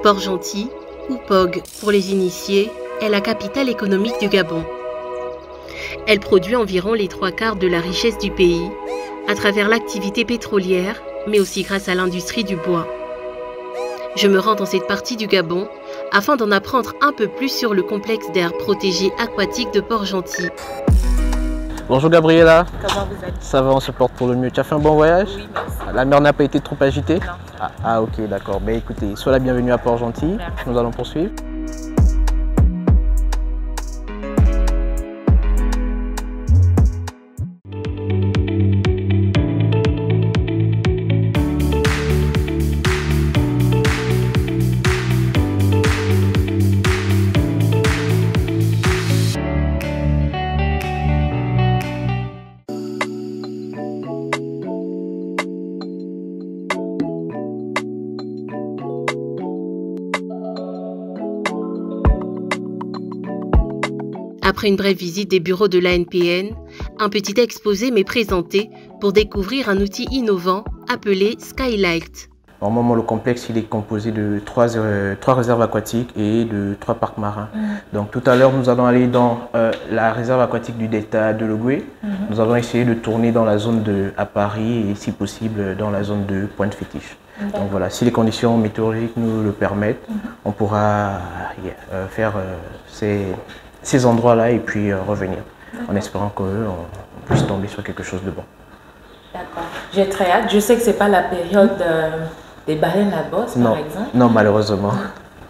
Port-Gentil, ou POG pour les initiés, est la capitale économique du Gabon. Elle produit environ les 3/4 de la richesse du pays, à travers l'activité pétrolière, mais aussi grâce à l'industrie du bois. Je me rends dans cette partie du Gabon afin d'en apprendre un peu plus sur le complexe d'aires protégées aquatiques de Port-Gentil. Bonjour Gabriela. Comment vous êtes? Ça va, on se porte pour le mieux. Tu as fait un bon voyage? Oui, merci. La mer n'a pas été trop agitée? Non. Ah ok, d'accord. Ben écoutez, sois la bienvenue à Port-Gentil. Nous allons poursuivre. Après une brève visite des bureaux de l'ANPN, un petit exposé m'est présenté pour découvrir un outil innovant appelé Skylight. Normalement, le complexe il est composé de trois réserves aquatiques et de 3 parcs marins. Donc tout à l'heure, nous allons aller dans la réserve aquatique du delta de l'Ogooué. Nous allons essayer de tourner dans la zone à Paris et si possible dans la zone de Pointe-Fétiche. Donc voilà, si les conditions météorologiques nous le permettent, on pourra faire ces endroits-là et puis revenir en espérant qu'on puisse tomber sur quelque chose de bon. D'accord. J'ai très hâte. Je sais que ce n'est pas la période des baleines à bosse, par exemple. Non, malheureusement.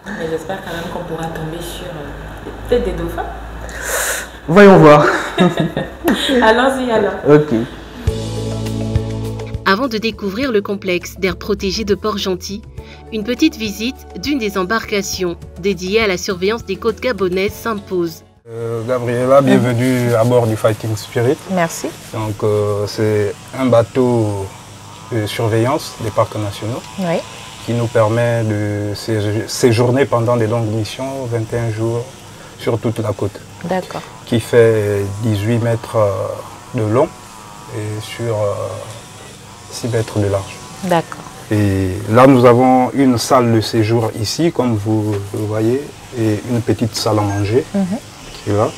Mais j'espère quand même qu'on pourra tomber sur peut-être des dauphins. Voyons voir. Allons-y alors. Ok. Avant de découvrir le complexe d'aires protégées de Port-Gentil, une petite visite d'une des embarcations dédiées à la surveillance des côtes gabonaises s'impose. Gabriela, bienvenue à bord du Fighting Spirit. Merci. Donc c'est un bateau de surveillance des parcs nationaux qui nous permet de séjourner pendant des longues missions, 21 jours sur toute la côte. D'accord. Qui fait 18 mètres de long et sur 6 mètres de large. D'accord. Et là, nous avons une salle de séjour ici, comme vous le voyez, et une petite salle à manger qui est là.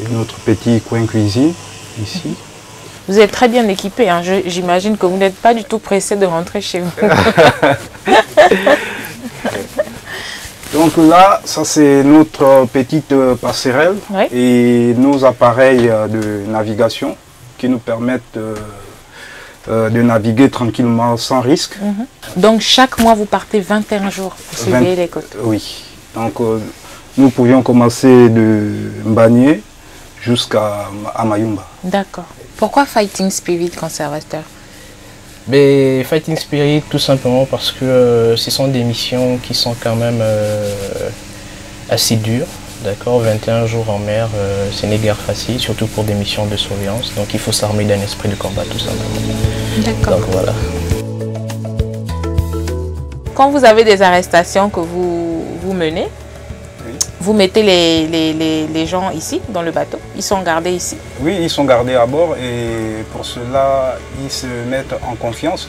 Et notre petit coin cuisine ici. Vous êtes très bien équipé, hein. J'imagine que vous n'êtes pas du tout pressé de rentrer chez vous. Donc là, ça c'est notre petite passerelle et nos appareils de navigation qui nous permettent de naviguer tranquillement sans risque. Donc chaque mois vous partez 21 jours pour surveiller les côtes? Oui. Donc nous pouvions commencer de Mbagné jusqu'à Mayumba. D'accord. Pourquoi Fighting Spirit conservateur? Mais Fighting Spirit tout simplement parce que ce sont des missions qui sont quand même assez dures. D'accord, 21 jours en mer, ce n'est guère facile, surtout pour des missions de surveillance. Donc il faut s'armer d'un esprit de combat tout simplement. D'accord. Donc voilà. Quand vous avez des arrestations que vous menez, vous mettez les gens ici, dans le bateau? Ils sont gardés ici? Oui, ils sont gardés à bord et pour cela, ils se mettent en confiance,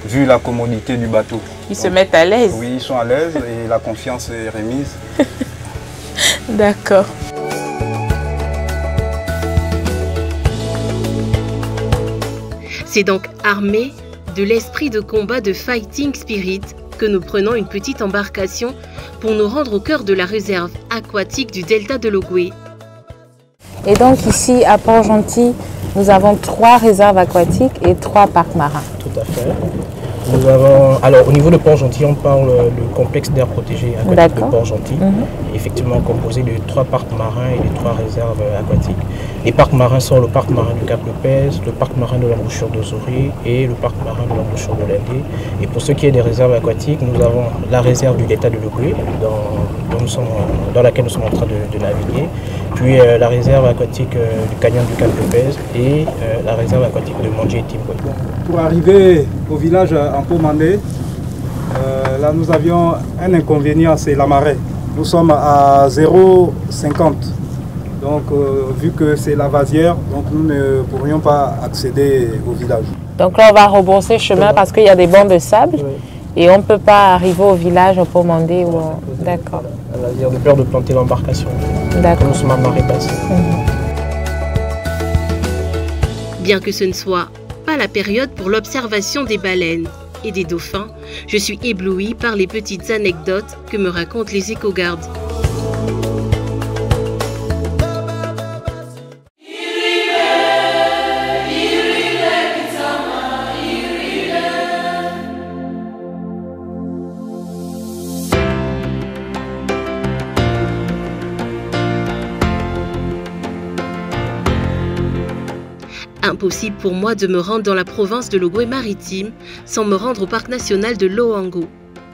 vu la commodité du bateau. Ils se mettent à l'aise? Oui, ils sont à l'aise et la confiance est remise. D'accord. C'est donc armé de l'esprit de combat de Fighting Spirit que nous prenons une petite embarcation pour nous rendre au cœur de la réserve aquatique du delta de l'Ogooué. Et donc ici à Port-Gentil, nous avons 3 réserves aquatiques et 3 parcs marins. Tout à fait. Nous avons, alors au niveau de Port-Gentil, on parle du complexe d'aires protégées aquatiques de Port-Gentil, effectivement composé de 3 parcs marins et de 3 réserves aquatiques. Les parcs marins sont le parc marin du Cap Lopez, le parc marin de l'embouchure d'Ozoré et le parc marin de l'embouchure de l'Indé. Et pour ce qui est des réserves aquatiques, nous avons la réserve du delta de l'Ogooué, dans laquelle nous sommes en train de naviguer, puis la réserve aquatique du canyon du Cap Lopez et la réserve aquatique de Mandjé et Timboué. Pour arriver au village en Pomandé, là nous avions un inconvénient, c'est la marée. Nous sommes à 0,50. Donc vu que c'est la vasière, donc nous ne pourrions pas accéder au village. Donc là on va rebrousser chemin parce qu'il y a des bancs de sable. Et on ne peut pas arriver au village au Pomandé ou... D'accord. Elle a de peur de planter l'embarcation. D'accord. Nous sommes à marée basse. Bien que ce ne soit pas la période pour l'observation des baleines et des dauphins, je suis éblouie par les petites anecdotes que me racontent les éco-gardes. Impossible pour moi de me rendre dans la province de l'Ogooué-Maritime sans me rendre au parc national de Loango,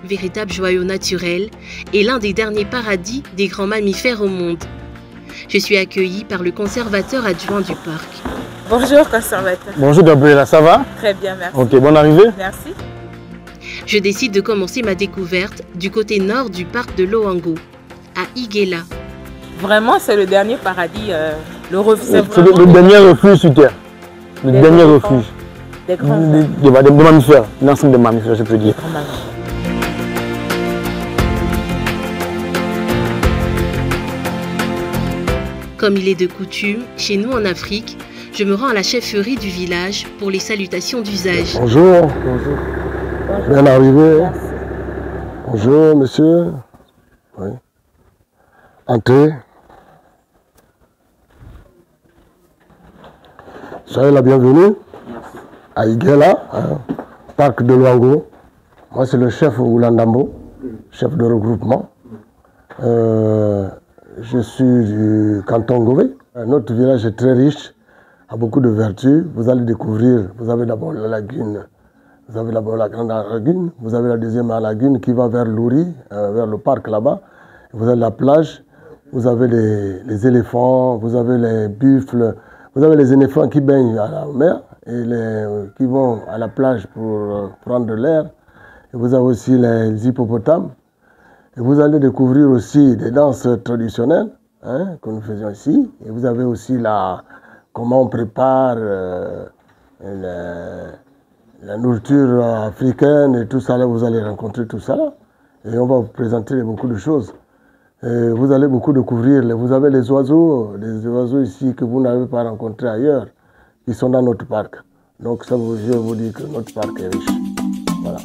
véritable joyau naturel et l'un des derniers paradis des grands mammifères au monde. Je suis accueillie par le conservateur adjoint du parc. Bonjour conservateur. Bonjour Gabriela, ça va? Très bien, merci. Ok, bonne arrivée. Merci. Je décide de commencer ma découverte du côté nord du parc de Loango, à Iguela. Vraiment, c'est le dernier paradis, c'est le dernier refuge sur Terre. Le dernier refuge des mammifères, l'ensemble des mammifères, je peux dire. Comme il est de coutume, chez nous en Afrique, je me rends à la chefferie du village pour les salutations d'usage. Bonjour, bonjour. Bien arrivé. Merci. Bonjour, monsieur. Oui. Entrez. Soyez la bienvenue à Iguela, parc de Loango. Moi, c'est le chef Oulandambo, chef de regroupement. Je suis du canton Gové. Notre village est très riche, a beaucoup de vertus. Vous allez découvrir, vous avez d'abord la lagune, vous avez d'abord la grande lagune, vous avez la deuxième lagune qui va vers Louri, vers le parc là-bas. Vous avez la plage, vous avez les éléphants, vous avez les buffles. Vous avez les éléphants qui baignent à la mer et qui vont à la plage pour prendre de l'air. Et vous avez aussi les hippopotames. Et vous allez découvrir aussi des danses traditionnelles que nous faisions ici. Et vous avez aussi comment on prépare la nourriture africaine et tout ça. Là, vous allez rencontrer tout ça là. Et on va vous présenter beaucoup de choses. Et vous allez beaucoup découvrir, vous avez les oiseaux ici que vous n'avez pas rencontrés ailleurs, qui sont dans notre parc. Donc ça, je vous dis que notre parc est riche. Voilà.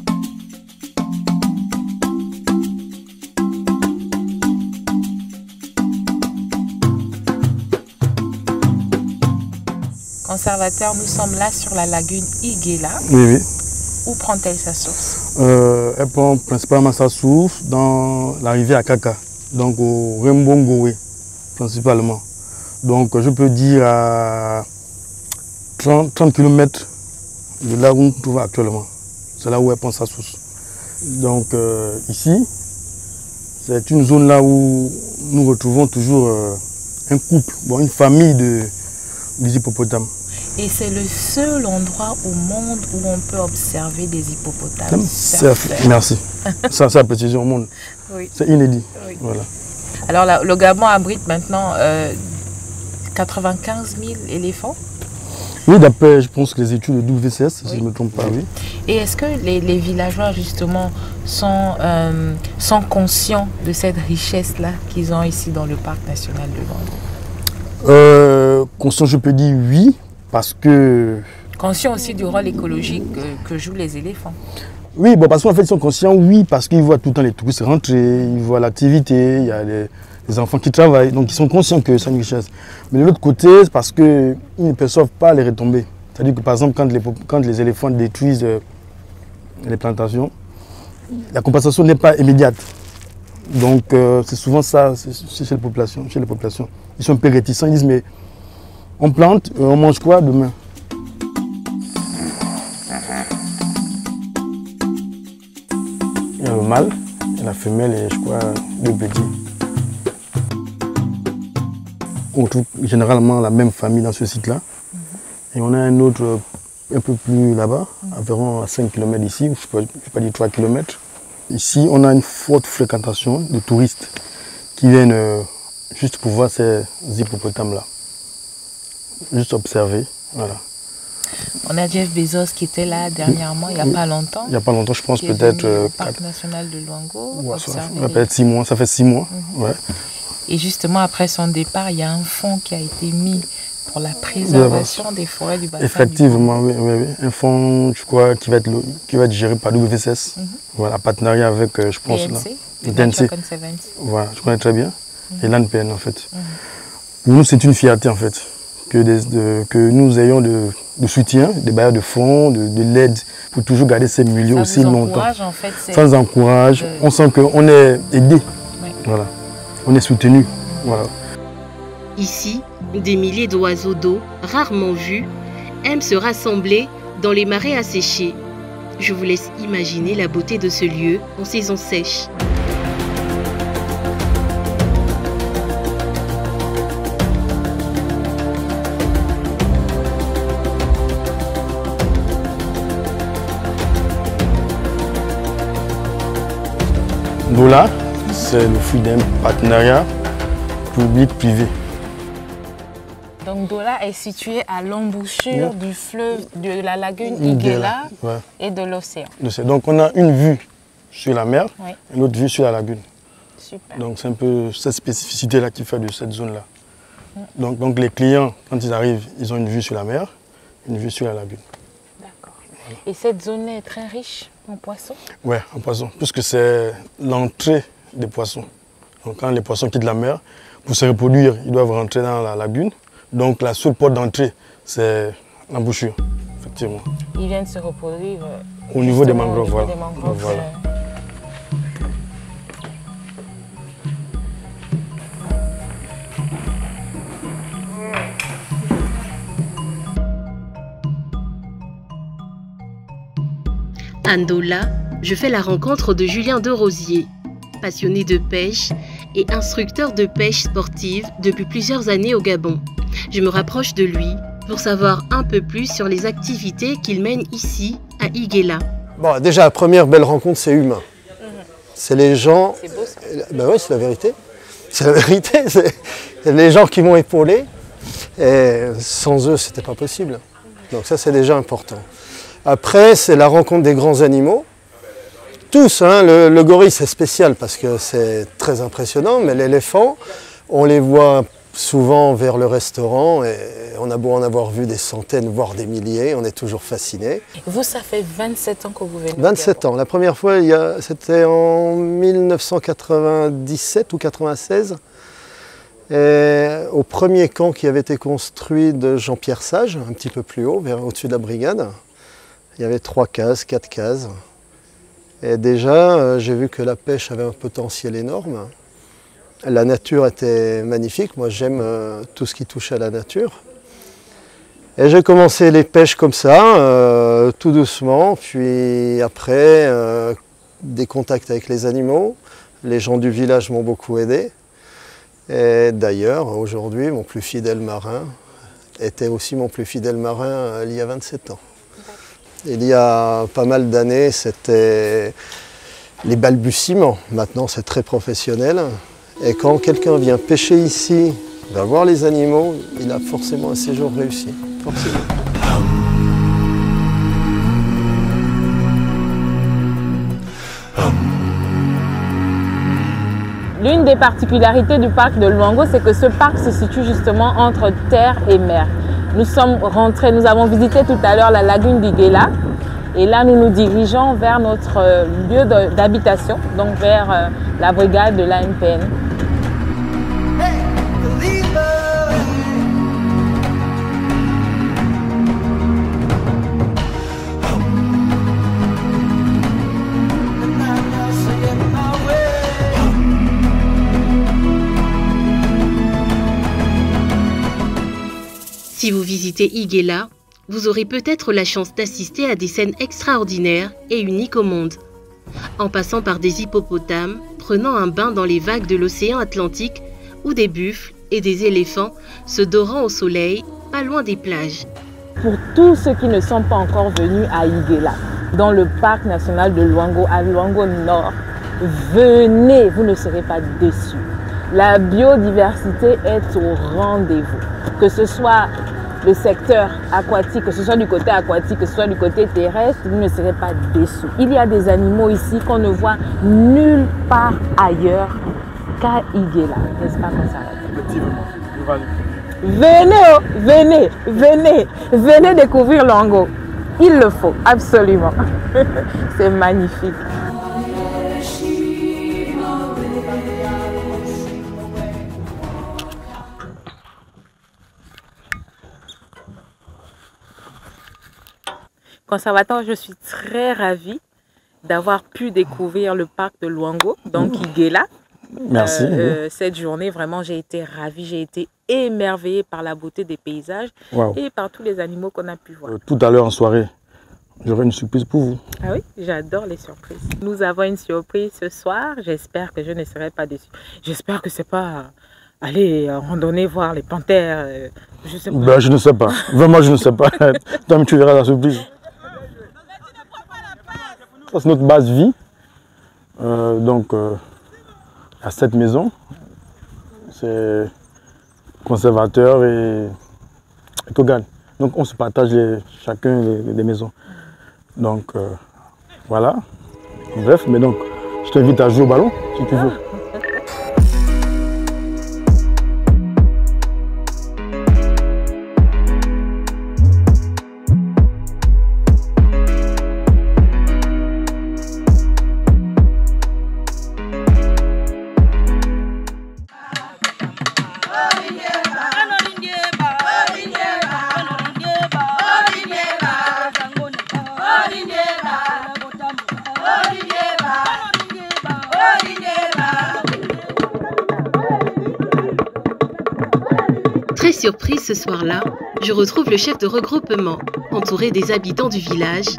Conservateur, nous sommes là sur la lagune Iguela. Oui, oui. Où prend-elle sa source? Elle prend principalement sa source dans la rivière Akaka. Donc au Rembongoé, principalement. Donc je peux dire à 30 km de là où on se trouve actuellement. C'est là où elle prend sa source. Donc ici, c'est une zone là où nous retrouvons toujours un couple, une famille des hippopotames. Et c'est le seul endroit au monde où on peut observer des hippopotames. Merci. Ça, c'est la précision au monde. Oui. C'est inédit. Oui. Voilà. Alors là, le Gabon abrite maintenant 95 000 éléphants. Oui, d'après, je pense que les études de WCS, si je ne me trompe pas, oui. Et est-ce que les villageois, justement, sont conscients de cette richesse-là qu'ils ont ici dans le parc national de Loango? Conscients, je peux dire oui, parce que... Conscients aussi du rôle écologique que jouent les éléphants. Oui, parce qu'en fait, ils sont conscients, oui, parce qu'ils voient tout le temps les touristes rentrer, ils voient l'activité, il y a les enfants qui travaillent, donc ils sont conscients que c'est une richesse. Mais de l'autre côté, c'est parce qu'ils ne perçoivent pas les retombées. C'est-à-dire que, par exemple, quand les éléphants détruisent les plantations, la compensation n'est pas immédiate. Donc, c'est souvent ça chez les populations. Ils sont un peu réticents, ils disent, mais on plante, on mange quoi demain? Il y a le mâle et la femelle et je crois 2 petits. On trouve généralement la même famille dans ce site-là. Et on a un autre un peu plus là-bas, environ à 5 km d'ici, je ne peux pas dire 3 km. Ici, on a une forte fréquentation de touristes qui viennent juste pour voir ces hippopotames-là. Juste observer, voilà. On a Jeff Bezos qui était là dernièrement, il n'y a pas longtemps. Il n'y a pas longtemps, je pense peut-être... au Parc national de Luango. Ouais, peut-être 6 mois, ça fait 6 mois. Ouais. Et justement, après son départ, il y a un fonds qui a été mis pour la préservation des forêts du bassin. Effectivement, oui. Un fonds, je crois, qui va être géré par WSS. Voilà, partenariat avec, je pense, TNC. Voilà, je connais très bien. Et l'ANPN, en fait. Pour nous, c'est une fierté, en fait, que nous ayons de soutien, des bailleurs de fonds, de l'aide, pour toujours garder ces milieux aussi longtemps. En fait, ça nous encourage, on sent qu'on est aidé, voilà. On est soutenu. Voilà. Ici, des milliers d'oiseaux d'eau, rarement vus, aiment se rassembler dans les marais asséchés. Je vous laisse imaginer la beauté de ce lieu en saison sèche. Dola, c'est le fruit d'un partenariat public-privé. Donc Dola est situé à l'embouchure du fleuve, de la lagune Iguela et de l'océan. Donc on a une vue sur la mer et une autre vue sur la lagune. Super. Donc c'est un peu cette spécificité-là qui fait de cette zone-là. Donc les clients, quand ils arrivent, ils ont une vue sur la mer, une vue sur la lagune. D'accord. Voilà. Et cette zone est très riche en poissons? Oui, en poissons, puisque c'est l'entrée des poissons. Donc quand les poissons quittent la mer, pour se reproduire, ils doivent rentrer dans la lagune. Donc la seule porte d'entrée, c'est l'embouchure, effectivement. Ils viennent se reproduire au niveau des mangroves, voilà. À Ndola, je fais la rencontre de Julien Derosier, passionné de pêche et instructeur de pêche sportive depuis plusieurs années au Gabon. Je me rapproche de lui pour savoir un peu plus sur les activités qu'il mène ici, à Iguela. Bon, déjà, la première belle rencontre, c'est humain. C'est les gens... C'est beau ça. Ben oui, c'est la vérité. C'est la vérité. C'est les gens qui m'ont épaulé. Et sans eux, c'était pas possible. Donc ça, c'est déjà important. Après, c'est la rencontre des grands animaux. Tous, hein, le gorille, c'est spécial parce que c'est très impressionnant, mais l'éléphant, on les voit souvent vers le restaurant et on a beau en avoir vu des centaines, voire des milliers, on est toujours fasciné. Vous, ça fait 27 ans que vous venez? 27 ans. La première fois, c'était en 1997 ou 96. Et au premier camp qui avait été construit de Jean-Pierre Sage, un petit peu plus haut, au-dessus de la brigade. Il y avait 3 cases, 4 cases. Et déjà, j'ai vu que la pêche avait un potentiel énorme. La nature était magnifique. Moi, j'aime tout ce qui touche à la nature. Et j'ai commencé les pêches comme ça, tout doucement. Puis après, des contacts avec les animaux. Les gens du village m'ont beaucoup aidé. Et d'ailleurs, aujourd'hui, mon plus fidèle marin était aussi mon plus fidèle marin il y a 27 ans. Il y a pas mal d'années, c'était les balbutiements. Maintenant, c'est très professionnel. Et quand quelqu'un vient pêcher ici, va voir les animaux, il a forcément un séjour réussi. Forcément. L'une des particularités du parc de Luango, c'est que ce parc se situe justement entre terre et mer. Nous sommes rentrés, nous avons visité tout à l'heure la lagune d'Iguela et là nous nous dirigeons vers notre lieu d'habitation, donc vers la brigade de l'ANPN. Si vous visitez Iguela, vous aurez peut-être la chance d'assister à des scènes extraordinaires et uniques au monde. En passant par des hippopotames, prenant un bain dans les vagues de l'océan Atlantique, ou des buffles et des éléphants se dorant au soleil, pas loin des plages. Pour tous ceux qui ne sont pas encore venus à Iguela, dans le parc national de Luango, à Luango Nord, venez, vous ne serez pas déçus. La biodiversité est au rendez-vous. Que ce soit le secteur aquatique, que ce soit du côté aquatique, que ce soit du côté terrestre, vous ne serez pas déçus. Il y a des animaux ici qu'on ne voit nulle part ailleurs qu'à Iguela, n'est-ce pas qu'on s'arrête? Effectivement, nous allons. Venez, oh, venez, venez, venez découvrir Luango. Il le faut, absolument. C'est magnifique. Conservateur, je suis très ravie d'avoir pu découvrir le parc de Luango, donc Iguela. Merci. Cette journée, vraiment, j'ai été ravie, j'ai été émerveillée par la beauté des paysages et par tous les animaux qu'on a pu voir. Tout à l'heure en soirée, j'aurai une surprise pour vous. Ah oui, j'adore les surprises. Nous avons une surprise ce soir, j'espère que je ne serai pas déçue. J'espère que c'est pas aller randonner voir les panthères, je sais pas. Ben, je ne sais pas, vraiment je ne sais pas. Toi, tu verras la surprise. Ça, c'est notre base vie. Donc, à cette maison, c'est conservateur et Togan. Donc, on se partage chacun les maisons. Donc, voilà. Bref, mais donc, je t'invite à jouer au ballon, si tu veux. Très surprise ce soir-là, je retrouve le chef de regroupement, entouré des habitants du village.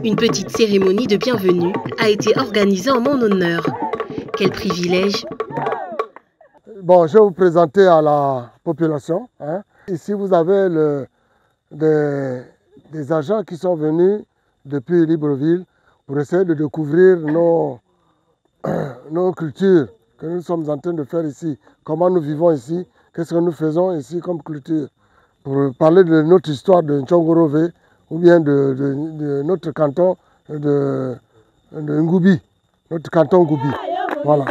Une petite cérémonie de bienvenue a été organisée en mon honneur. Quel privilège! Bon, je vais vous présenter à la population. Ici, vous avez des agents qui sont venus depuis Libreville pour essayer de découvrir nos cultures que nous sommes en train de faire ici. Comment nous vivons ici, qu'est-ce que nous faisons ici comme culture. Pour parler de notre histoire de Ntchongorove ou bien de notre canton de Ngoubi, notre canton Ngoubi. Voilà.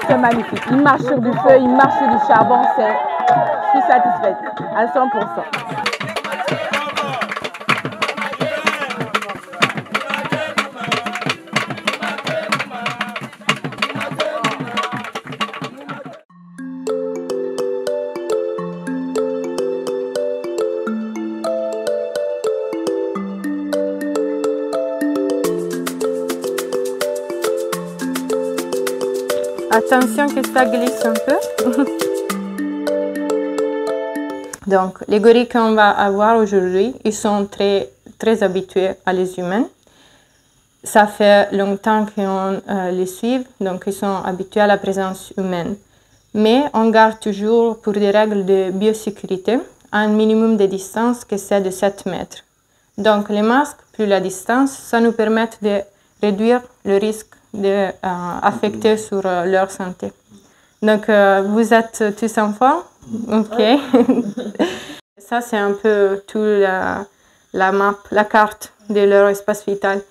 C'est magnifique. Il marche sur du feu, il marche sur du charbon. Je suis satisfaite à 100%. Attention que ça glisse un peu. Donc, les gorilles qu'on va avoir aujourd'hui, ils sont très habitués à les humains. Ça fait longtemps qu'on les suit, donc ils sont habitués à la présence humaine. Mais on garde toujours, pour des règles de biosécurité, un minimum de distance que c'est de 7 mètres. Donc, les masques plus la distance, ça nous permet de réduire le risque d'affecter sur leur santé. Donc, vous êtes tous en forme? Ok. Ça, c'est un peu toute la map, la carte de leur espace vital.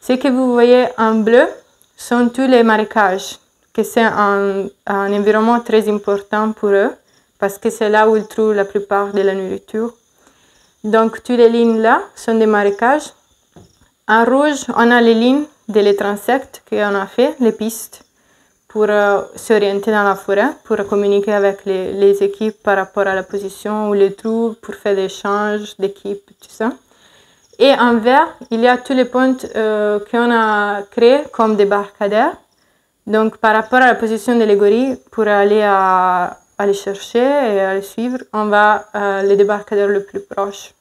Ce que vous voyez en bleu sont tous les marécages que c'est un environnement très important pour eux parce que c'est là où ils trouvent la plupart de la nourriture. Donc, toutes les lignes là sont des marécages. En rouge, on a les lignes de les transects qu'on a fait, les pistes, pour s'orienter dans la forêt, pour communiquer avec les équipes par rapport à la position où les trouvent, pour faire des échanges d'équipes, tout ça. Et en vert, il y a tous les points qu'on a créés comme débarcadères. Donc, par rapport à la position des gorilles, pour aller les chercher et à les suivre, on va les débarcadères le plus proche.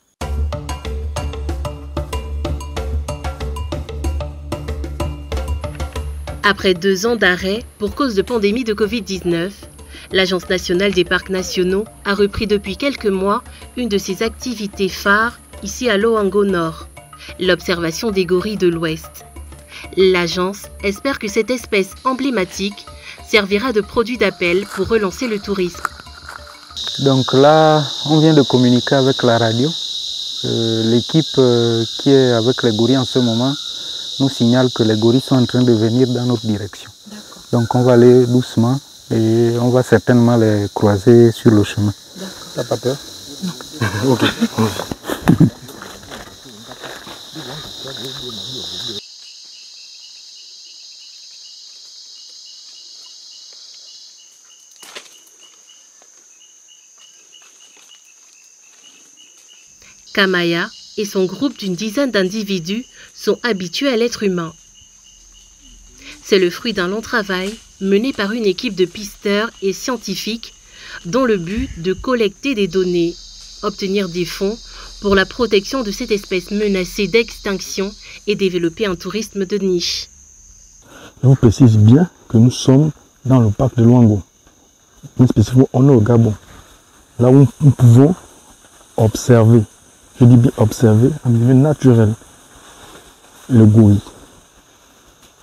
Après 2 ans d'arrêt pour cause de pandémie de Covid-19, l'Agence nationale des parcs nationaux a repris depuis quelques mois une de ses activités phares ici à Loango Nord, l'observation des gorilles de l'Ouest. L'agence espère que cette espèce emblématique servira de produit d'appel pour relancer le tourisme. Donc là, on vient de communiquer avec la radio. L'équipe qui est avec les gorilles en ce moment nous signale que les gorilles sont en train de venir dans notre direction. Donc on va aller doucement et on va certainement les croiser sur le chemin. T'as pas peur? Non. Ok. Kamaya et son groupe d'une dizaine d'individus sont habitués à l'être humain. C'est le fruit d'un long travail mené par une équipe de pisteurs et scientifiques dont le but de collecter des données, obtenir des fonds pour la protection de cette espèce menacée d'extinction et développer un tourisme de niche. Je vous précise bien que nous sommes dans le parc de Loango. Plus spécifiquement, on est au Gabon, là où nous pouvons observer. Je dis bien observer en milieu naturel le gorille.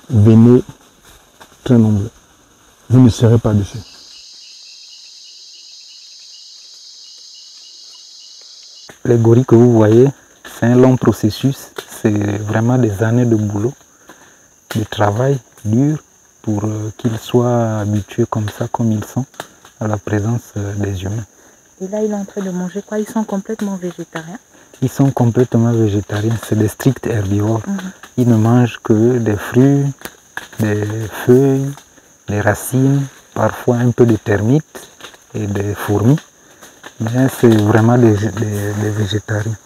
Venez très nombreux. Vous ne serez pas dessus. Les gorilles que vous voyez, c'est un long processus. C'est vraiment des années de boulot, de travail dur pour qu'ils soient habitués comme ça, comme ils sont, à la présence des humains. Et là, il est en train de manger quoi? Ils sont complètement végétariens? Ils sont complètement végétariens, c'est des stricts herbivores. Ils ne mangent que des fruits, des feuilles, des racines, parfois un peu de termites et des fourmis. Mais c'est vraiment des végétariens.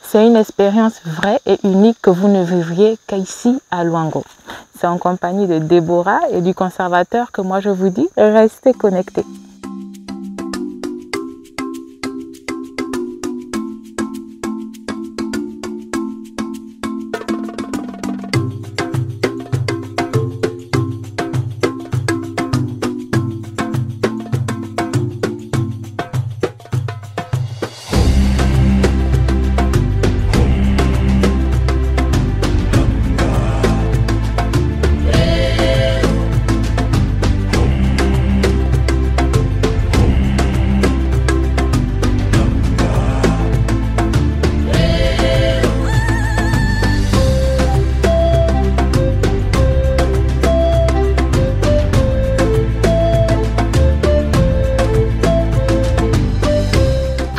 C'est une expérience vraie et unique que vous ne vivriez qu'ici à Loango. C'est en compagnie de Déborah et du conservateur que moi je vous dis, restez connectés.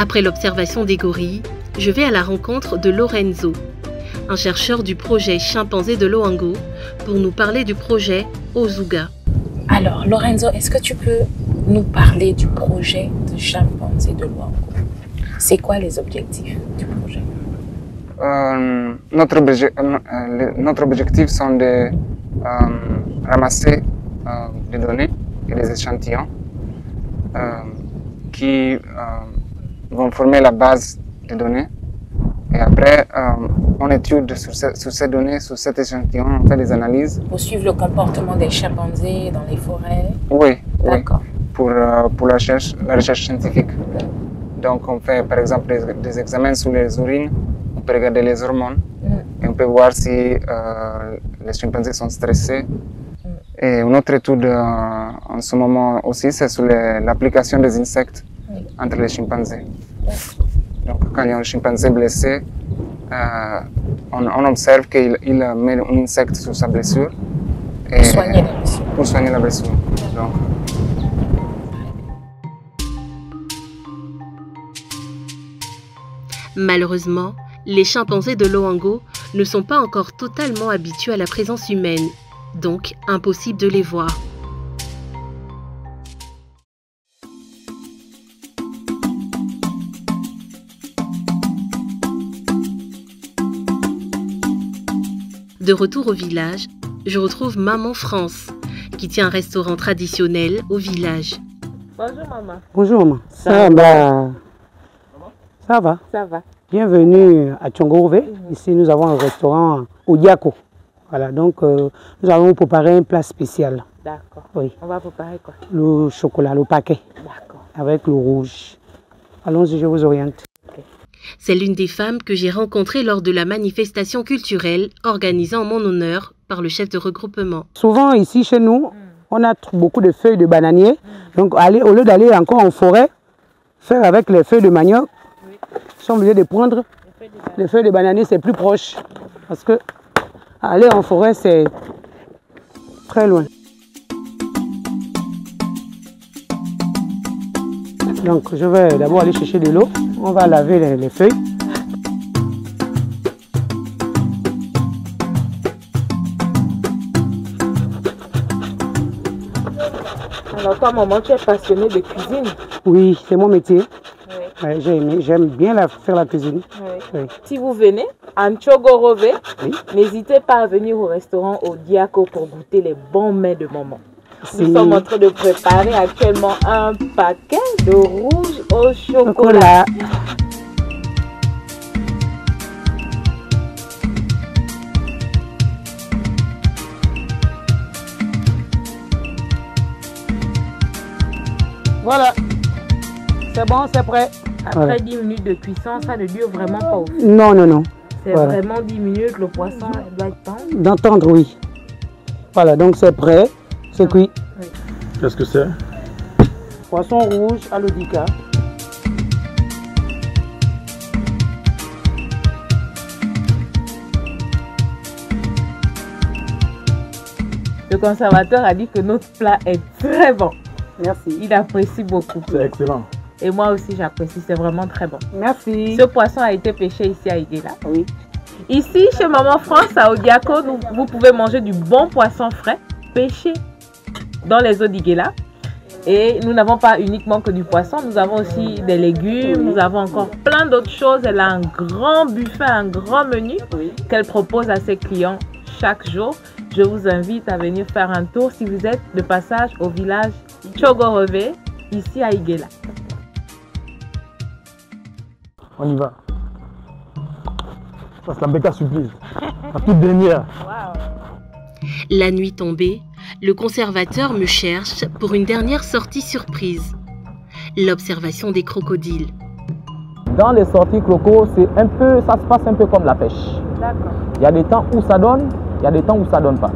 Après l'observation des gorilles, je vais à la rencontre de Lorenzo, un chercheur du projet Chimpanzé de Loango, pour nous parler du projet Ozuga. Alors Lorenzo, est-ce que tu peux nous parler du projet de Chimpanzé de Loango? C'est quoi les objectifs du projet? Notre objectif sont de ramasser des données et des échantillons qui vont former la base des données. Et après, on étude sur ces données, sur cet échantillon, on fait des analyses. Pour suivre le comportement des chimpanzés dans les forêts? Oui, d'accord. Pour la recherche scientifique. Donc on fait par exemple des examens sur les urines, on peut regarder les hormones et on peut voir si les chimpanzés sont stressés. Et une autre étude en ce moment aussi, c'est sur l'application des insectes entre les chimpanzés. Donc quand il y a un chimpanzé blessé, on observe qu'il met un insecte sur sa blessure Pour soigner la blessure. Pour soigner la blessure. Donc, malheureusement, les chimpanzés de Loango ne sont pas encore totalement habitués à la présence humaine, donc impossible de les voir. De retour au village, je retrouve Maman France, qui tient un restaurant traditionnel au village. Bonjour maman. Bonjour maman. Ça va. Ça va. Ça va. Bienvenue à Tchongorové. Ici nous avons un restaurant au Diako. Voilà, donc nous allons préparer un plat spécial. D'accord. Oui. On va préparer quoi? Le chocolat, le paquet. D'accord. Avec le rouge. Allons-y, je vous oriente. C'est l'une des femmes que j'ai rencontrées lors de la manifestation culturelle organisée en mon honneur par le chef de regroupement. Souvent ici chez nous, on a beaucoup de feuilles de bananier. Donc au lieu d'aller encore en forêt, faire avec les feuilles de manioc, ils sont obligés de prendre les feuilles de bananier, c'est plus proche. Parce que aller en forêt, c'est très loin. Donc je vais d'abord aller chercher de l'eau. On va laver les feuilles. Alors toi maman, tu es passionnée de cuisine? Oui, c'est mon métier. Oui. Ouais, j'aime bien faire la cuisine. Oui. Oui. Si vous venez à Tchogorové, n'hésitez pas à venir au restaurant au Diako pour goûter les bons mets de maman. Nous sommes en train de préparer actuellement un paquet de rouge au chocolat. Voilà, c'est bon, c'est prêt. Après voilà. 10 minutes de cuisson, ça ne dure vraiment pas. Non, non, non. C'est voilà. Vraiment 10 minutes, le poisson doit être tendre. D'entendre, oui. Voilà, donc c'est prêt, c'est cuit. Oui. Qu'est-ce que c'est? Poisson rouge à l'Odica. Le conservateur a dit que notre plat est très bon. Merci. Il apprécie beaucoup. C'est excellent. Et moi aussi j'apprécie, c'est vraiment très bon. Merci. Ce poisson a été pêché ici à Iguela. Oui. Ici, chez Maman France, à Odiako, vous pouvez manger du bon poisson frais, pêché dans les eaux d'Iguela. Et nous n'avons pas uniquement que du poisson, nous avons aussi des légumes, nous avons encore plein d'autres choses. Elle a un grand buffet, un grand menu qu'elle propose à ses clients chaque jour. Je vous invite à venir faire un tour si vous êtes de passage au village Tchogorové, ici à Iguela. On y va. Ça, c'est la méga surprise. La toute dernière. La nuit tombée, le conservateur me cherche pour une dernière sortie surprise. L'observation des crocodiles. Dans les sorties crocos, ça se passe un peu comme la pêche. D'accord. Il y a des temps où ça donne, il y a des temps où ça ne donne pas.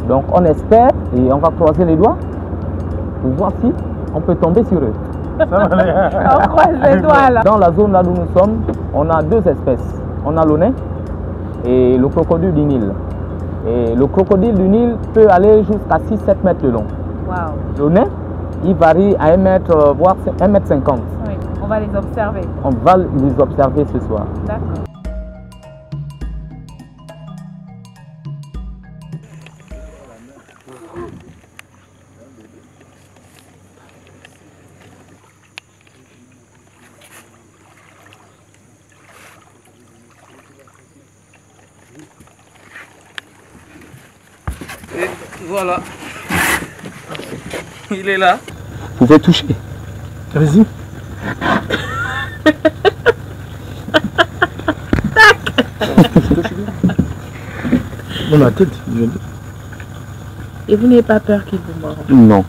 Donc on espère et on va croiser les doigts pour voir si on peut tomber sur eux. On croise les doigts là. Dans la zone là où nous sommes, on a deux espèces. On a le nain et le crocodile du Nil. Et le crocodile du Nil peut aller jusqu'à 6-7 mètres de long. Wow. Le nain, il varie à 1 mètre, voire 1,50 m. Oui, on va les observer. On va les observer ce soir. D'accord. Et voilà. Il est là. Vous pouvez toucher. Vas-y. Dans la tête. Et vous n'avez pas peur qu'il vous morde? Non.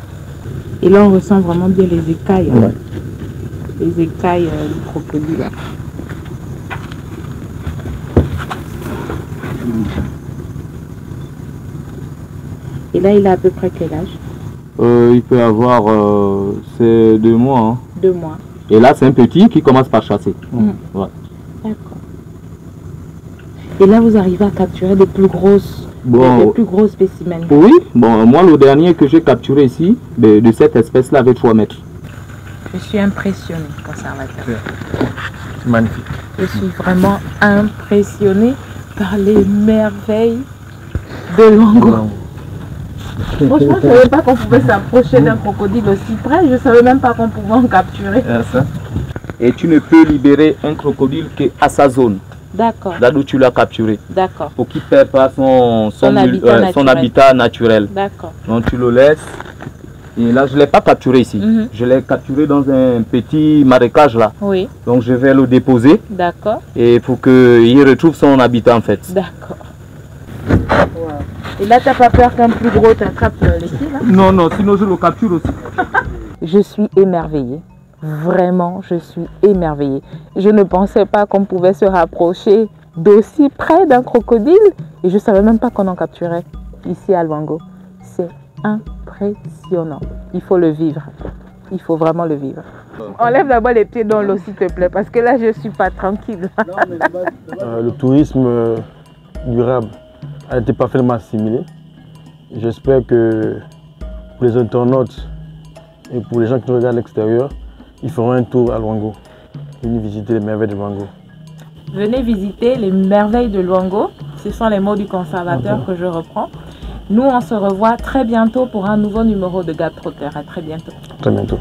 Et là on ressent vraiment bien les écailles. Ouais. Les écailles du crocodile. Et là, il a à peu près quel âge? Il peut avoir, c'est 2 mois. Hein. 2 mois. Et là, c'est un petit qui commence par chasser. Ouais. D'accord. Et là, vous arrivez à capturer des plus grosses les plus gros spécimens? Oui, bon, moi le dernier que j'ai capturé ici, de cette espèce-là, avait 3 mètres. Je suis impressionnée, conservateur. C'est magnifique. Je suis vraiment impressionnée par les merveilles de Luango. Franchement, je ne savais pas qu'on pouvait s'approcher d'un crocodile aussi près. Je ne savais même pas qu'on pouvait en capturer. Et tu ne peux libérer un crocodile qu'à sa zone. D'accord. Là où tu l'as capturé. D'accord. Pour qu'il ne perde pas son habitat naturel. D'accord. Donc tu le laisses. Et là, je ne l'ai pas capturé ici. Je l'ai capturé dans un petit marécage là. Oui. Donc je vais le déposer. D'accord. Et pour qu'il retrouve son habitat en fait. D'accord. Wow. Et là, tu n'as pas peur qu'un plus gros t'attrape les filles là? Non, non, sinon je le capture aussi. Je suis émerveillée. Vraiment, je suis émerveillée. Je ne pensais pas qu'on pouvait se rapprocher d'aussi près d'un crocodile. Et je ne savais même pas qu'on en capturait ici à Luango. C'est impressionnant. Il faut le vivre. Il faut vraiment le vivre. Enlève d'abord les pieds dans l'eau, s'il te plaît, parce que là, je ne suis pas tranquille. Le tourisme durable a été parfaitement assimilé. J'espère que pour les internautes et pour les gens qui nous regardent à l'extérieur, ils feront un tour à Luango. Venez visiter les merveilles de Luango. Venez visiter les merveilles de Luango. Ce sont les mots du conservateur que je reprends. Nous, on se revoit très bientôt pour un nouveau numéro de Gap Trotter. À très bientôt. Très bientôt.